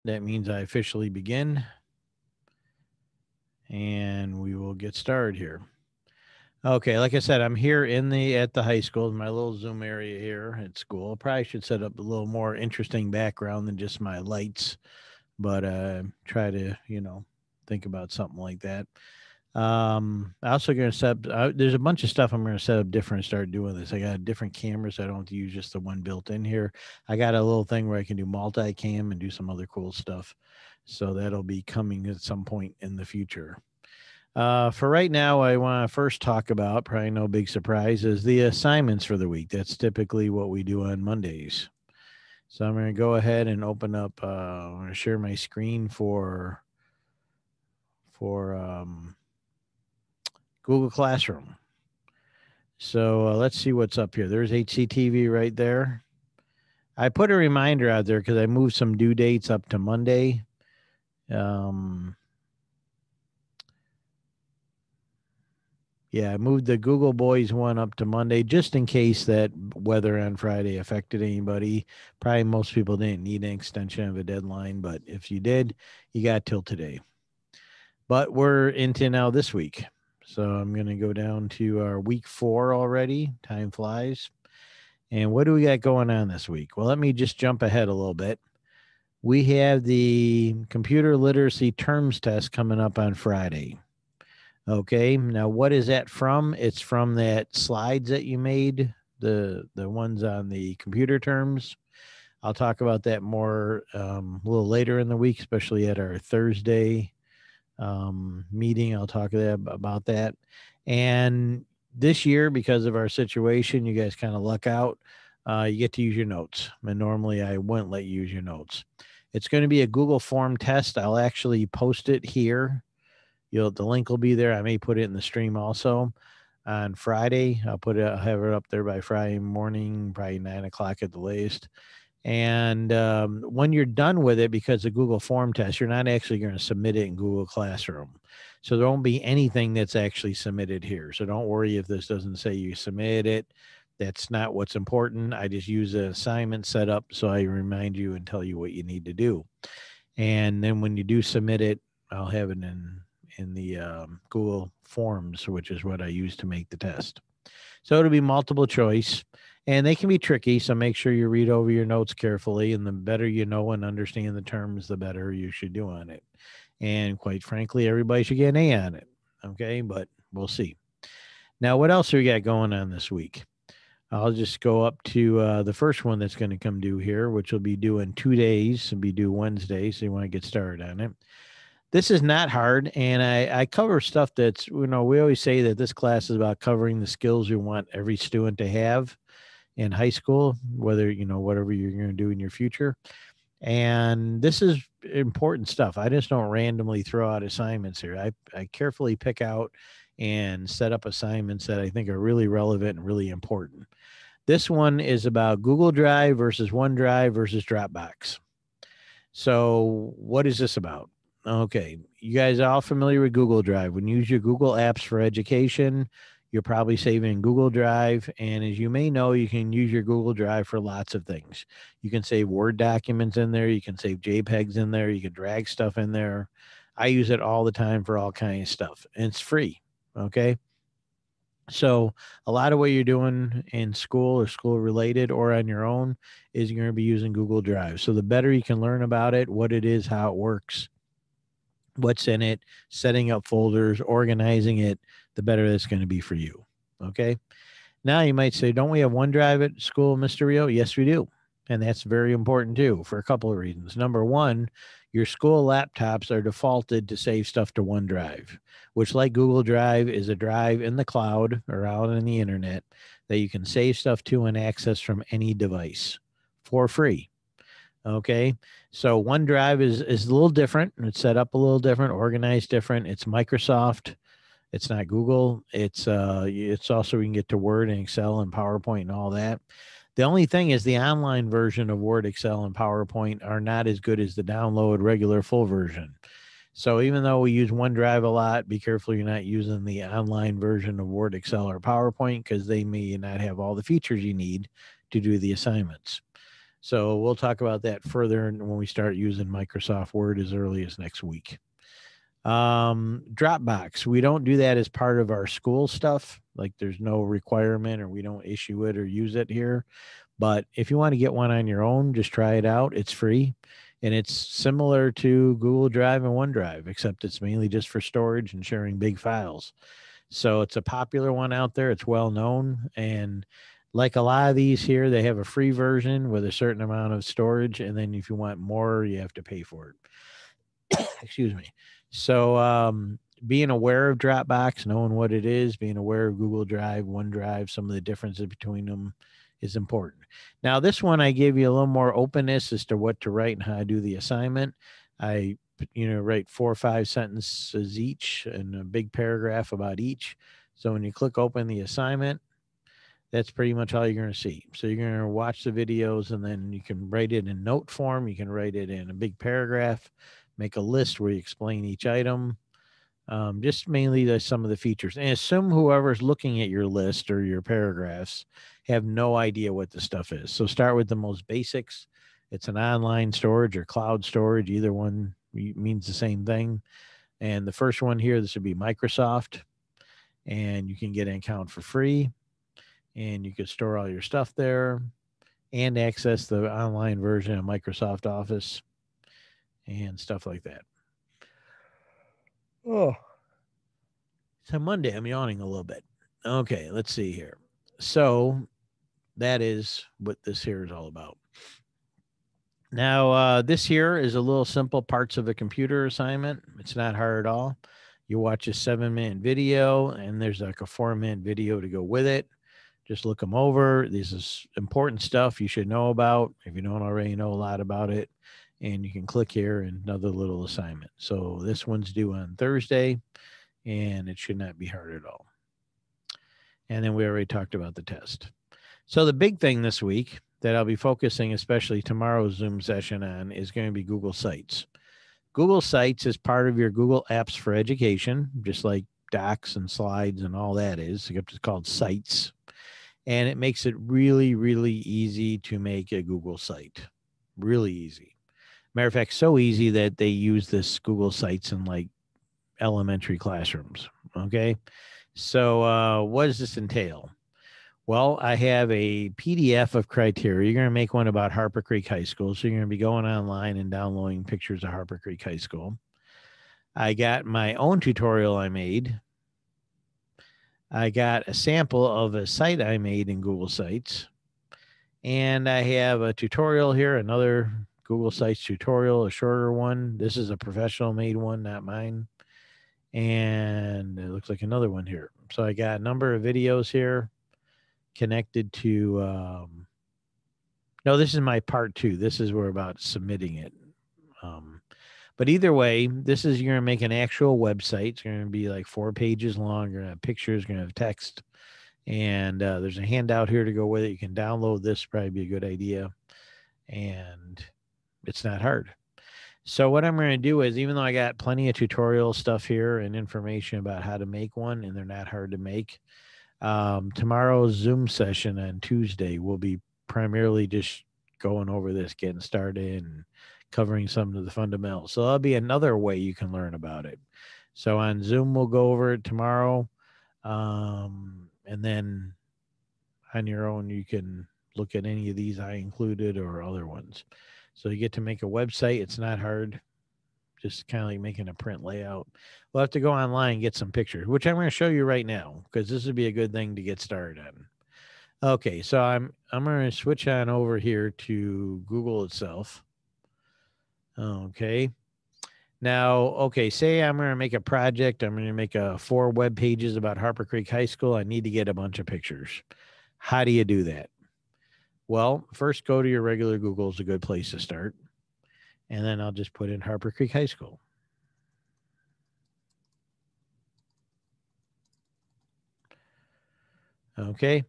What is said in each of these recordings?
That means I officially begin, and we will get started here. Okay, like I said, I'm here at the high school, in my little Zoom area here at school. Probably should set up a little more interesting background than just my lights, but try to think about something like that. I also going to set up. There's a bunch of stuff I'm going to set up different. And start doing this. I got different cameras. I don't have to use just the one built in here. I got a little thing where I can do multicam and do some other cool stuff. So that'll be coming at some point in the future. For right now, I want to first talk about, probably no big surprise, is the assignments for the week. That's typically what we do on Mondays. So I'm going to go ahead and open up. I'm going to share my screen for Google Classroom. So let's see what's up here. There's HCTV right there. I put a reminder out there because I moved some due dates up to Monday. Yeah, I moved the Google Boys one up to Monday just in case that weather on Friday affected anybody. Probably most people didn't need an extension of a deadline, but if you did, you got till today. But we're into now this week. So I'm going to go down to our week 4 already. Time flies. And what do we got going on this week? Well, let me just jump ahead a little bit. We have the computer literacy terms test coming up on Friday. Okay, now what is that from? It's from that slides that you made, the ones on the computer terms. I'll talk about that more a little later in the week, especially at our Thursday meeting. I'll talk about that. And this year, because of our situation, you guys kind of luck out. You get to use your notes. And normally I wouldn't let you use your notes. It's going to be a Google form test. I'll actually post it here. The link will be there. I may put it in the stream also on Friday. I'll have it up there by Friday morning, probably 9 o'clock at the latest. And when you're done with it, because the Google form test, you're not actually going to submit it in Google Classroom. So there won't be anything that's actually submitted here. So don't worry if this doesn't say you submitted it. That's not what's important. I just use an assignment setup so I remind you and tell you what you need to do. And then when you do submit it, I'll have it in the Google Forms, which is what I use to make the test. So it'll be multiple choice, and they can be tricky. So make sure you read over your notes carefully, and the better you know and understand the terms, the better you should do on it. And quite frankly, everybody should get an A on it. Okay, but we'll see. Now, what else do we got going on this week? I'll just go up to the first one that's going to come due here, which will be due in 2 days. It'll be due Wednesday, so you want to get started on it. This is not hard, and I cover stuff that's, we always say that this class is about covering the skills we want every student to have in high school, whether, whatever you're going to do in your future. And this is important stuff. I just don't randomly throw out assignments here. I carefully pick out and set up assignments that I think are really relevant and really important. This one is about Google Drive versus OneDrive versus Dropbox. So what is this about? Okay, you guys are all familiar with Google Drive. When you use your Google apps for education, you're probably saving Google Drive. And as you may know, you can use your Google Drive for lots of things. You can save Word documents in there. You can save JPEGs in there. You can drag stuff in there. I use it all the time for all kinds of stuff. And it's free. Okay. So a lot of what you're doing in school or school related or on your own is you're going to be using Google Drive. So the better you can learn about it, what it is, how it works, what's in it, setting up folders, organizing it, the better it's going to be for you. Okay. Now you might say, don't we have OneDrive at school, Mr. Rio? Yes, we do. And that's very important too for a couple of reasons. Number one, your school laptops are defaulted to save stuff to OneDrive, which, like Google Drive, is a drive in the cloud or out on the internet that you can save stuff to and access from any device for free. Okay. So OneDrive is a little different. It's set up a little different, organized different. It's Microsoft. It's not Google. It's also, we can get to Word and Excel and PowerPoint and all that. The only thing is the online version of Word, Excel, and PowerPoint are not as good as the download regular full version. So even though we use OneDrive a lot, be careful you're not using the online version of Word, Excel, or PowerPoint because they may not have all the features you need to do the assignments. So we'll talk about that further when we start using Microsoft Word as early as next week. Dropbox, we don't do that as part of our school stuff. Like there's no requirement or we don't issue it or use it here. But if you want to get one on your own, just try it out. It's free and it's similar to Google Drive and OneDrive, except it's mainly just for storage and sharing big files. So it's a popular one out there. It's well known. And like a lot of these here, they have a free version with a certain amount of storage. And then if you want more, you have to pay for it. Excuse me. So being aware of Dropbox, knowing what it is, being aware of Google Drive, OneDrive, some of the differences between them is important. Now, this one, I gave you a little more openness as to what to write and how to do the assignment. I write 4 or 5 sentences each and a big paragraph about each. So when you click open the assignment, that's pretty much all you're going to see. So you're going to watch the videos and then you can write it in note form. You can write it in a big paragraph, make a list where you explain each item. Just mainly some of the features. And assume whoever's looking at your list or your paragraphs have no idea what the stuff is. So start with the most basics. It's an online storage or cloud storage. Either one means the same thing. And the first one here, this would be Microsoft. And you can get an account for free. And you can store all your stuff there and access the online version of Microsoft Office and stuff like that. Oh, it's a Monday. I'm yawning a little bit. Okay, let's see here. So that is what this here is all about. Now, this here is a little simple parts of a computer assignment. It's not hard at all. You watch a 7-minute video, and there's like a 4-minute video to go with it. Just look them over. This is important stuff you should know about if you don't already know a lot about it. And you can click here and another little assignment. So this one's due on Thursday, and it should not be hard at all. And then we already talked about the test. So the big thing this week that I'll be focusing, especially tomorrow's Zoom session on, is going to be Google Sites. Google Sites is part of your Google Apps for Education, just like Docs and Slides and all that is. It's called Sites. And it makes it really, really easy to make a Google site. Really easy. Matter of fact, so easy that they use this Google Sites in like elementary classrooms. Okay. So what does this entail? Well, I have a PDF of criteria. You're going to make one about Harper Creek High School. So you're going to be going online and downloading pictures of Harper Creek High School. I got my own tutorial I made. I got a sample of a site I made in Google Sites. And I have a tutorial here, another Google Sites tutorial, a shorter one. This is a professional made one, not mine. And it looks like another one here. So I got a number of videos here connected to, no, this is my part 2. This is where about submitting it. But either way, this is, you're going to make an actual website. It's going to be like 4 pages long. You're going to have pictures, you're going to have text. And there's a handout here to go with it. You can download this, probably be a good idea. And it's not hard. So what I'm going to do is, even though I got plenty of tutorial stuff here and information about how to make one, and they're not hard to make, tomorrow's Zoom session on Tuesday will be primarily just going over this, getting started and covering some of the fundamentals. So that'll be another way you can learn about it. So on Zoom, we'll go over it tomorrow. And then on your own, you can look at any of these I included or other ones. So you get to make a website. It's not hard. Just kind of like making a print layout. We'll have to go online and get some pictures, which I'm going to show you right now, because this would be a good thing to get started on. Okay, so I'm going to switch on over here to Google itself. Okay. Now, okay, say I'm going to make a project. I'm going to make 4 web pages about Harper Creek High School. I need to get a bunch of pictures. How do you do that? Well, first go to your regular Google is a good place to start. And then I'll just put in Harper Creek High School. Okay.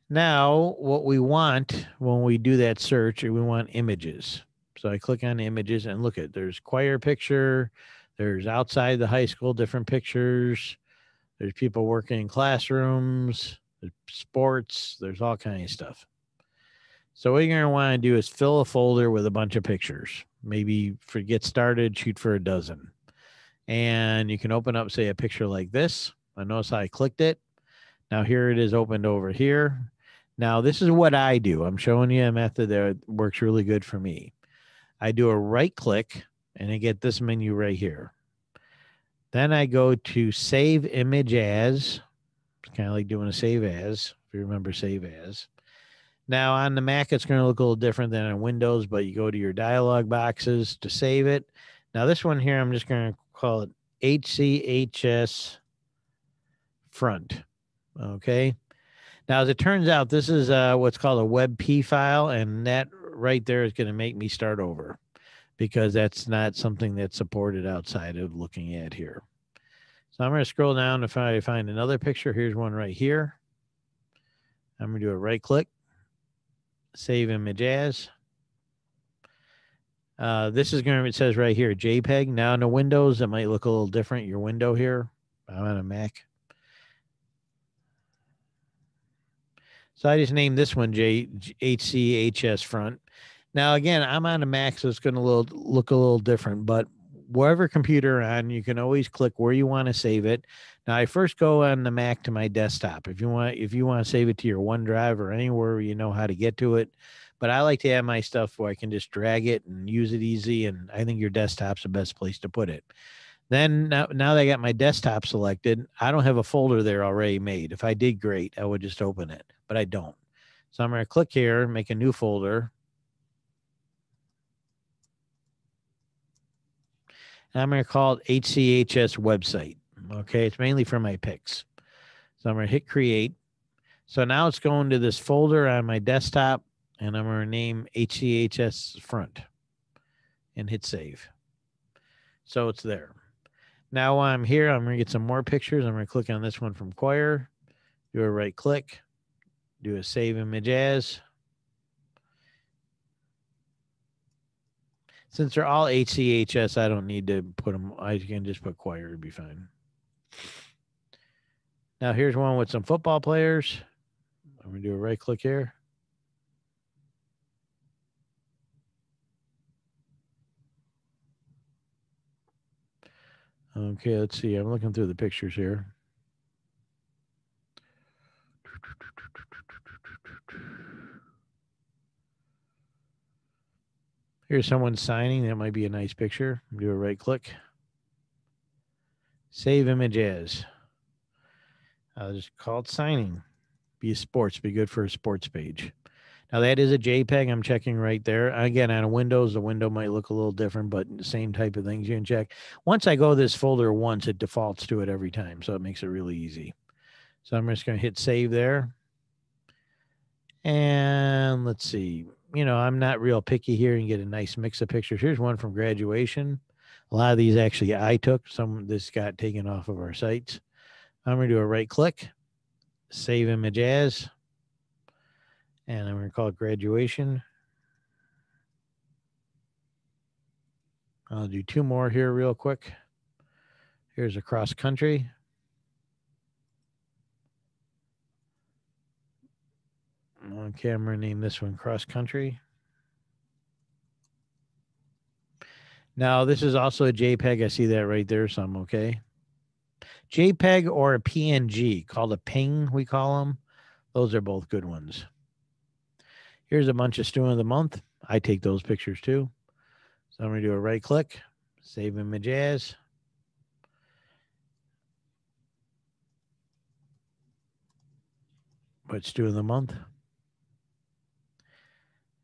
Now, what we want when we do that search, we want images. So I click on images and look at, there's choir picture, there's outside the high school, different pictures, there's people working in classrooms, there's sports, there's all kinds of stuff. So what you're going to want to do is fill a folder with a bunch of pictures. Maybe for get started, shoot for a dozen. And you can open up, say, a picture like this. I notice how I clicked it. Now here it is opened over here. Now this is what I do. I'm showing you a method that works really good for me. I do a right click and I get this menu right here. Then I go to save image as. It's kind of like doing a save as, if you remember save as. Now on the Mac, it's going to look a little different than on Windows, but you go to your dialog boxes to save it. Now this one here, I'm just going to call it HCHS front. Okay. Now, as it turns out, this is what's called a WebP file, and that right there is going to make me start over because that's not something that's supported outside of looking at here. So I'm going to scroll down to find another picture. Here's one right here. I'm going to do a right click, save image as. This is going to, it says right here, JPEG. Now in the Windows, it might look a little different. Your window here, I'm on a Mac. So I just named this one HCHS front. Now, again, I'm on a Mac, so it's going to look a little different, but wherever computer on, you can always click where you want to save it. Now, I first go on the Mac to my desktop. If you want to save it to your OneDrive or anywhere where you know how to get to it, but I like to have my stuff where I can just drag it and use it easy, and I think your desktop's the best place to put it. Then now that I got my desktop selected, I don't have a folder there already made. If I did, great, I would just open it, but I don't. So I'm going to click here, make a new folder. And I'm going to call it HCHS website. Okay, it's mainly for my pics. So I'm going to hit create. So now it's going to this folder on my desktop, and I'm going to name HCHS front and hit save. So it's there. Now while I'm here, I'm going to get some more pictures. I'm going to click on this one from Choir, do a right click, do a save image as. Since they're all HCHS, I don't need to put them. I can just put Choir, it'd be fine. Now here's one with some football players. I'm going to do a right click here. Okay, let's see. I'm looking through the pictures here. Here's someone signing. That might be a nice picture. Do a right click. Save image as. I'll just call it signing. Be sports. Be good for a sports page. Now that is a JPEG. I'm checking right there. Again, on a Windows, the window might look a little different, but the same type of things you can check. Once I go this folder once, it defaults to it every time, so it makes it really easy. So I'm just going to hit save there. And let's see. You know, I'm not real picky here and get a nice mix of pictures. Here's one from graduation. A lot of these actually I took. Some this got taken off of our sites. I'm going to do a right click, save image as, and I'm going to call it graduation. I'll do two more here real quick. Here's a cross country. Okay, I'm going to name this one cross country. Now, this is also a JPEG. I see that right there, so I'm okay. JPEG or a PNG, called a ping, we call them. Those are both good ones. Here's a bunch of student of the month. I take those pictures too. So I'm going to do a right click, save image as. Put student of the month.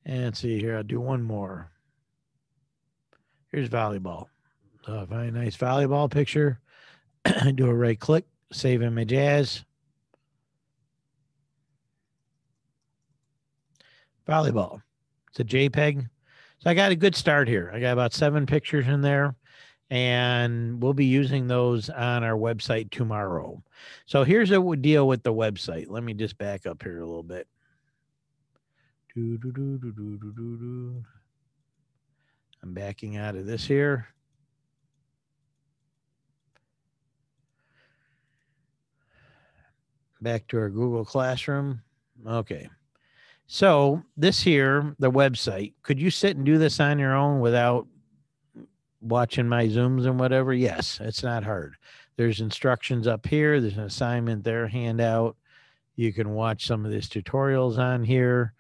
And see here, I'll do one more. Here's volleyball. So a very nice volleyball picture. Do a right click, save image as. Volleyball. It's a JPEG. So I got a good start here. I got about 7 pictures in there, and we'll be using those on our website tomorrow. So here's a deal with the website. Let me just back up here a little bit. I'm backing out of this here. Back to our Google Classroom. Okay. So this here, the website, could you sit and do this on your own without watching my Zooms and whatever? Yes, it's not hard. There's instructions up here. There's an assignment there, handout. You can watch some of these tutorials on here.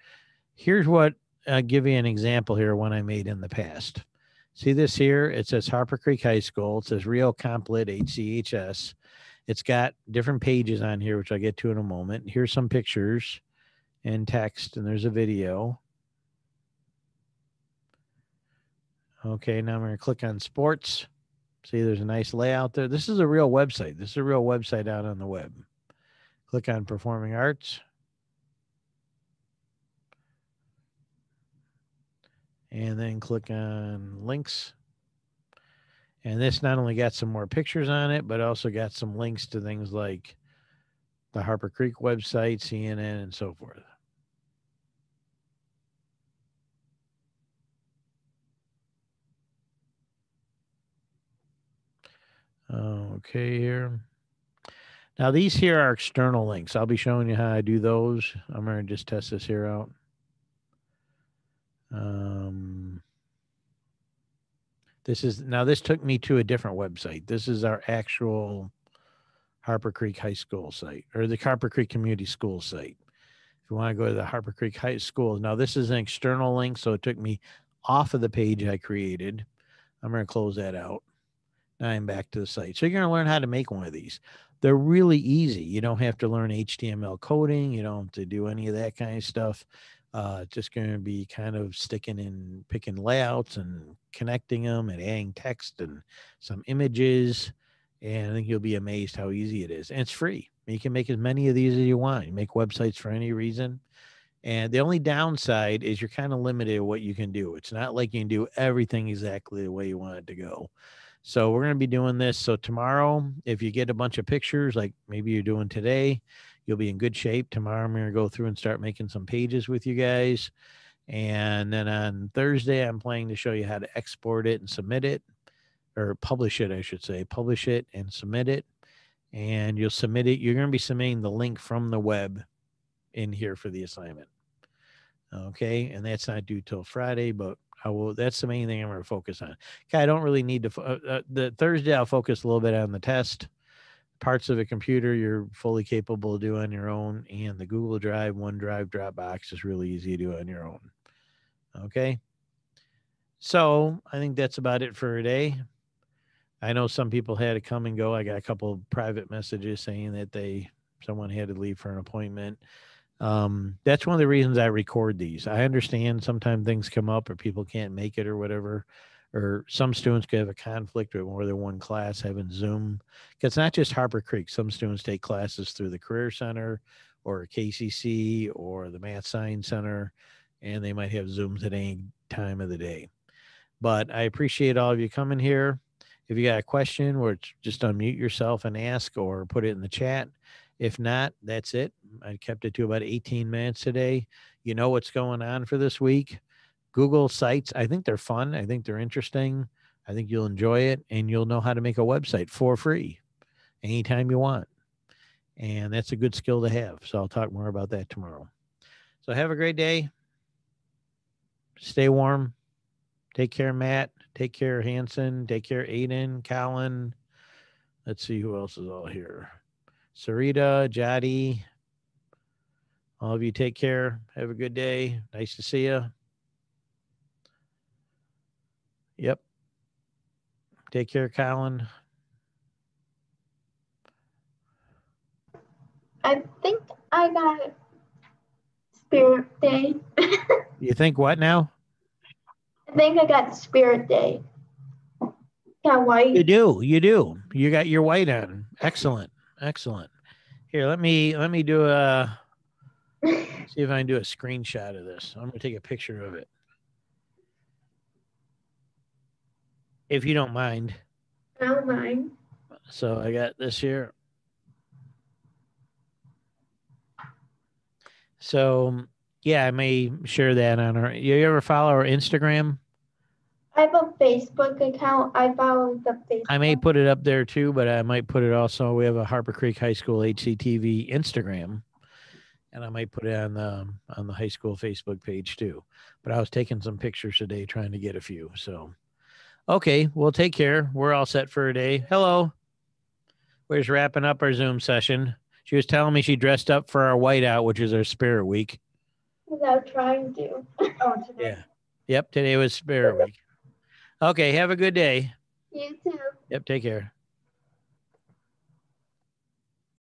Here's what I'll give you an example here, one I made in the past. See this here? It says Harper Creek High School. It says Real CompLit HCHS. It's got different pages on here, which I'll get to in a moment. Here's some pictures and text, and there's a video. Okay, now I'm going to click on sports. See, there's a nice layout there. This is a real website. This is a real website out on the web. Click on performing arts. And then click on links. And this not only got some more pictures on it, but also got some links to things like the Harper Creek website, CNN, and so forth. Okay, here. Now, these here are external links. I'll be showing you how I do those. I'm going to just test this here out. This took me to a different website. This is our actual Harper Creek High School site, or the Harper Creek Community School site. If you want to go to the Harper Creek High School. Now, this is an external link, so it took me off of the page I created. I'm going to close that out. Now I'm back to the site. So you're going to learn how to make one of these. They're really easy. You don't have to learn HTML coding. You don't have to do any of that kind of stuff. Just going to be kind of picking layouts and connecting them and adding text and some images. And I think you'll be amazed how easy it is. And it's free. You can make as many of these as you want. You make websites for any reason. And the only downside is you're kind of limited to what you can do. It's not like you can do everything exactly the way you want it to go. So we're going to be doing this. So tomorrow, if you get a bunch of pictures, like maybe you're doing today, you'll be in good shape. Tomorrow, I'm going to go through and start making some pages with you guys. And then on Thursday, I'm planning to show you how to export it and submit it, or publish it, I should say. Publish it and submit it. And you'll submit it. You're going to be submitting the link from the web in here for the assignment. Okay. And that's not due till Friday, but that's the main thing I'm going to focus on. Okay, I don't really need to, the Thursday, I'll focus a little bit on the test. Parts of a computer you're fully capable of doing on your own, and the Google Drive, OneDrive, Dropbox is really easy to do on your own. Okay. So I think that's about it for today. I know some people had to come and go. I got a couple of private messages saying that someone had to leave for an appointment. That's one of the reasons I record these. I understand sometimes things come up or people can't make it or whatever, or some students could have a conflict with more than one class having Zoom. Because it's not just Harper Creek. Some students take classes through the Career Center or KCC or the Math Science Center, and they might have Zooms at any time of the day. But I appreciate all of you coming here. If you got a question, or just unmute yourself and ask, or put it in the chat. If not, that's it. I kept it to about 18 minutes today. You know what's going on for this week. Google Sites, I think they're fun. I think they're interesting. I think you'll enjoy it, and you'll know how to make a website for free anytime you want. And that's a good skill to have. So I'll talk more about that tomorrow. So have a great day. Stay warm. Take care, Matt. Take care, Hanson. Take care, Aiden, Colin. Let's see who else is all here. Sarita, Jody, all of you take care. Have a good day. Nice to see you. Yep. Take care, Colin. I think I got Spirit Day. You think what now? I think I got Spirit Day. Got white. You do. You got your white on. Excellent. Here, let me do see if I can do a screenshot of this. I'm gonna take a picture of it, if you don't mind. I don't mind. So I got this here. So yeah, I may share that on our. You ever follow our Instagram? I have a Facebook account. I follow the Facebook. I may put it up there too, but I might put it also. We have a Harper Creek High School HCTV Instagram, And I might put it on the high school Facebook page too. But I was taking some pictures today trying to get a few. So okay, well take care. We're all set for a day. Hello. We're just wrapping up our Zoom session. She was telling me she dressed up for our whiteout, which is our spirit week. Without trying to. Oh, today. Yeah. Yep, today was spirit week. Okay, have a good day. You too. Yep, take care.